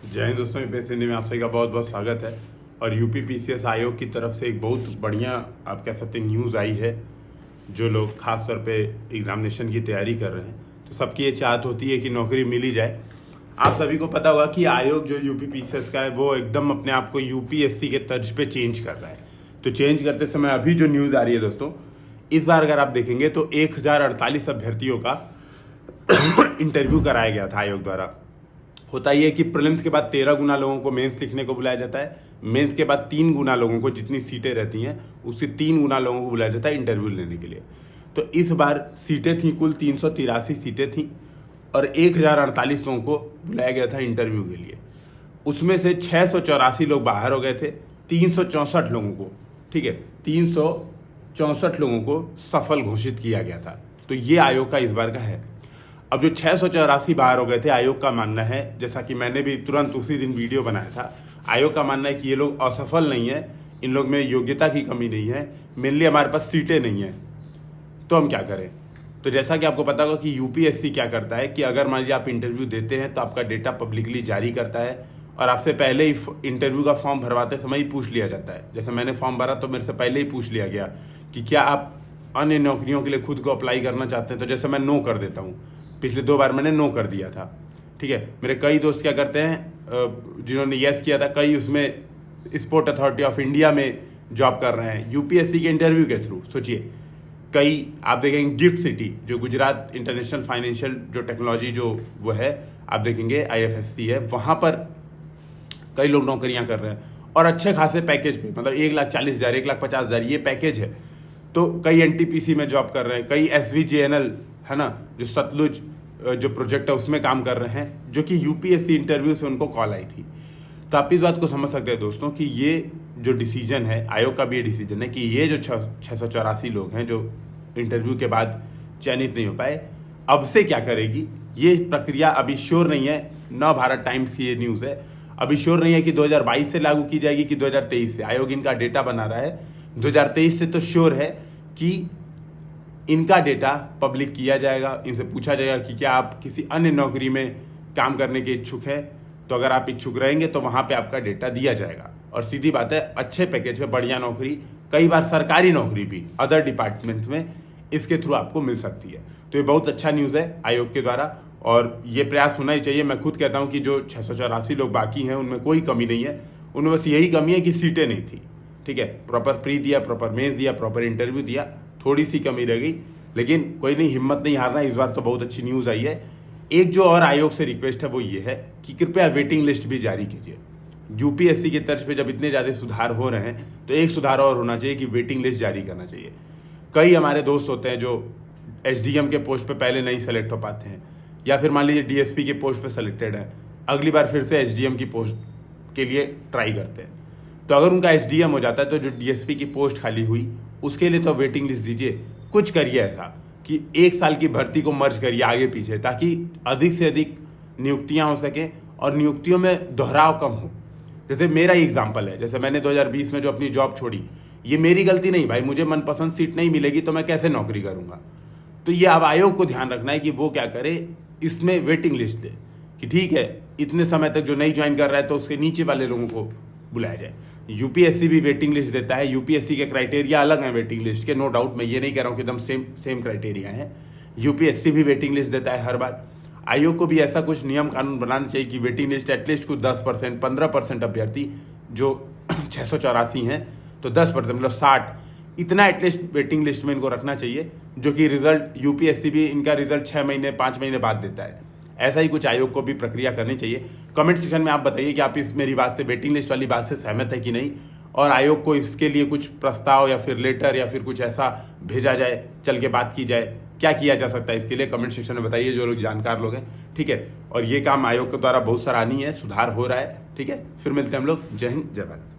जय हिंद दोस्तों, यूपीएससी हिंदी में आप सभी का बहुत बहुत स्वागत है। और यूपी पीसीएस आयोग की तरफ से एक बहुत बढ़िया आप कह सकते हैं न्यूज़ आई है। जो लोग खास तौर पे एग्जामिनेशन की तैयारी कर रहे हैं तो सबकी ये चाहत होती है कि नौकरी मिल ही जाए। आप सभी को पता होगा कि आयोग जो यूपी पीसीएस का है वो एकदम अपने आप को यूपीएससी के तर्ज पे चेंज कर रहा है। तो चेंज करते समय अभी जो न्यूज़ आ रही है दोस्तों, इस बार अगर आप देखेंगे तो 1048 अभ्यर्थियों का इंटरव्यू कराया गया था आयोग द्वारा। होता ही है कि प्रीलिम्स के बाद 13 गुना लोगों को मेंस लिखने को बुलाया जाता है। मेंस के बाद 3 गुना लोगों को, जितनी सीटें रहती हैं उससे 3 गुना लोगों को बुलाया जाता है इंटरव्यू लेने के लिए। तो इस बार सीटें थी, कुल 383 सीटें थी और 1048 लोगों को बुलाया गया था इंटरव्यू के लिए। उसमें से 684 लोग बाहर हो गए थे, 364 लोगों को, ठीक है, 364 लोगों को सफल घोषित किया गया था। तो ये आयोग का इस बार का है। अब जो 684 बाहर हो गए थे, आयोग का मानना है, जैसा कि मैंने भी तुरंत उसी दिन वीडियो बनाया था, आयोग का मानना है कि ये लोग असफल नहीं है, इन लोग में योग्यता की कमी नहीं है, मेनली हमारे पास सीटें नहीं है। तो हम क्या करें? तो जैसा कि आपको पता होगा कि यूपीएससी क्या करता है कि अगर मान लीजिए आप इंटरव्यू देते हैं तो आपका डेटा पब्लिकली जारी करता है और आपसे पहले ही इंटरव्यू का फॉर्म भरवाते समय ही पूछ लिया जाता है। जैसे मैंने फॉर्म भरा तो मेरे से पहले ही पूछ लिया गया कि क्या आप अन्य नौकरियों के लिए खुद को अप्लाई करना चाहते हैं। तो जैसे मैं नो कर देता हूँ, पिछले 2 बार मैंने नो कर दिया था, ठीक है। मेरे कई दोस्त क्या करते हैं जिन्होंने यस किया था, कई उसमें स्पोर्ट अथॉरिटी ऑफ इंडिया में जॉब कर रहे हैं यूपीएससी के इंटरव्यू के थ्रू। सोचिए, कई आप देखेंगे गिफ्ट सिटी जो गुजरात इंटरनेशनल फाइनेंशियल जो टेक्नोलॉजी जो वो है, आप देखेंगे आईएफएससी है, वहाँ पर कई लोग नौकरियाँ कर रहे हैं और अच्छे खासे पैकेज पे, मतलब 1,40,000 1,50,000 ये पैकेज है। तो कई एनटीपीसी में जॉब कर रहे हैं, कई एसवीजेएनएल है ना, जो सतलुज जो प्रोजेक्ट है उसमें काम कर रहे हैं, जो कि यूपीएससी इंटरव्यू से उनको कॉल आई थी। तो आप इस बात को समझ सकते हैं दोस्तों कि ये जो डिसीजन है, आयोग का भी ये डिसीजन है कि ये जो 684 लोग हैं जो इंटरव्यू के बाद चयनित नहीं हो पाए, अब से क्या करेगी ये प्रक्रिया अभी श्योर नहीं है। नव भारत टाइम्स की ये न्यूज़ है, अभी श्योर नहीं है कि 2022 से लागू की जाएगी कि 2023 से। आयोग इनका डेटा बना रहा है 2023 से, तो श्योर है कि इनका डेटा पब्लिक किया जाएगा। इनसे पूछा जाएगा कि क्या आप किसी अन्य नौकरी में काम करने के इच्छुक हैं। तो अगर आप इच्छुक रहेंगे तो वहाँ पे आपका डेटा दिया जाएगा। और सीधी बात है, अच्छे पैकेज में बढ़िया नौकरी, कई बार सरकारी नौकरी भी अदर डिपार्टमेंट में इसके थ्रू आपको मिल सकती है। तो ये बहुत अच्छा न्यूज़ है आयोग के द्वारा और ये प्रयास होना ही चाहिए। मैं खुद कहता हूँ कि जो 684 लोग बाकी हैं उनमें कोई कमी नहीं है, उनमें बस यही कमी है कि सीटें नहीं थी, ठीक है। प्रॉपर प्री दिया, प्रॉपर मेंस दिया, प्रॉपर इंटरव्यू दिया, थोड़ी सी कमी रह गई, लेकिन कोई नहीं, हिम्मत नहीं हारना। इस बार तो बहुत अच्छी न्यूज़ आई है। एक जो और आयोग से रिक्वेस्ट है वो ये है कि कृपया वेटिंग लिस्ट भी जारी कीजिए। यूपीएससी के तर्ज पे जब इतने ज़्यादा सुधार हो रहे हैं तो एक सुधार और होना चाहिए कि वेटिंग लिस्ट जारी करना चाहिए। कई हमारे दोस्त होते हैं जो एसडीएम के पोस्ट पे पहले नहीं सेलेक्ट हो पाते हैं, या फिर मान लीजिए डीएसपी के पोस्ट पे सेलेक्टेड है, अगली बार फिर से एसडीएम की पोस्ट के लिए ट्राई करते हैं। तो अगर उनका एसडीएम हो जाता है तो जो डीएसपी की पोस्ट खाली हुई उसके लिए तो वेटिंग लिस्ट दीजिए। कुछ करिए ऐसा कि 1 साल की भर्ती को मर्ज करिए आगे पीछे, ताकि अधिक से अधिक नियुक्तियां हो सकें और नियुक्तियों में दोहराव कम हो। जैसे मेरा ही एग्जाम्पल है, जैसे मैंने 2020 में जो अपनी जॉब छोड़ी, ये मेरी गलती नहीं भाई, मुझे मनपसंद सीट नहीं मिलेगी तो मैं कैसे नौकरी करूंगा। तो ये अब आयोग को ध्यान रखना है कि वो क्या करे, इसमें वेटिंग लिस्ट दे कि ठीक है इतने समय तक जो नहीं ज्वाइन कर रहा है तो उसके नीचे वाले लोगों को बुलाया जाए। यूपीएससी भी वेटिंग लिस्ट देता है, यूपीएससी के क्राइटेरिया अलग हैं वेटिंग लिस्ट के, नो डाउट, मैं ये नहीं कह रहा हूँ कि एकदम सेम क्राइटेरिया है। यूपीएससी भी वेटिंग लिस्ट देता है हर बार। आयोग को भी ऐसा कुछ नियम कानून बनाना चाहिए कि वेटिंग लिस्ट एटलीस्ट कुछ 10% 15% अभ्यर्थी जो 684 हैं तो 10% मतलब 60, इतना एटलीस्ट वेटिंग लिस्ट में इनको रखना चाहिए, जो कि रिजल्ट यूपीएससी भी इनका रिजल्ट 6 महीने 5 महीने बाद देता है। ऐसा ही कुछ आयोग को भी प्रक्रिया करनी चाहिए। कमेंट सेक्शन में आप बताइए कि आप इस मेरी बात से, वेटिंग लिस्ट वाली बात से सहमत है कि नहीं, और आयोग को इसके लिए कुछ प्रस्ताव या फिर लेटर या फिर कुछ ऐसा भेजा जाए, चल के बात की जाए, क्या किया जा सकता है इसके लिए कमेंट सेक्शन में बताइए जो लोग जानकार लोग हैं, ठीक है। और ये काम आयोग के द्वारा बहुत सराहनीय है, सुधार हो रहा है, ठीक है। फिर मिलते हैं हम लोग। जय हिंद, जय भारत।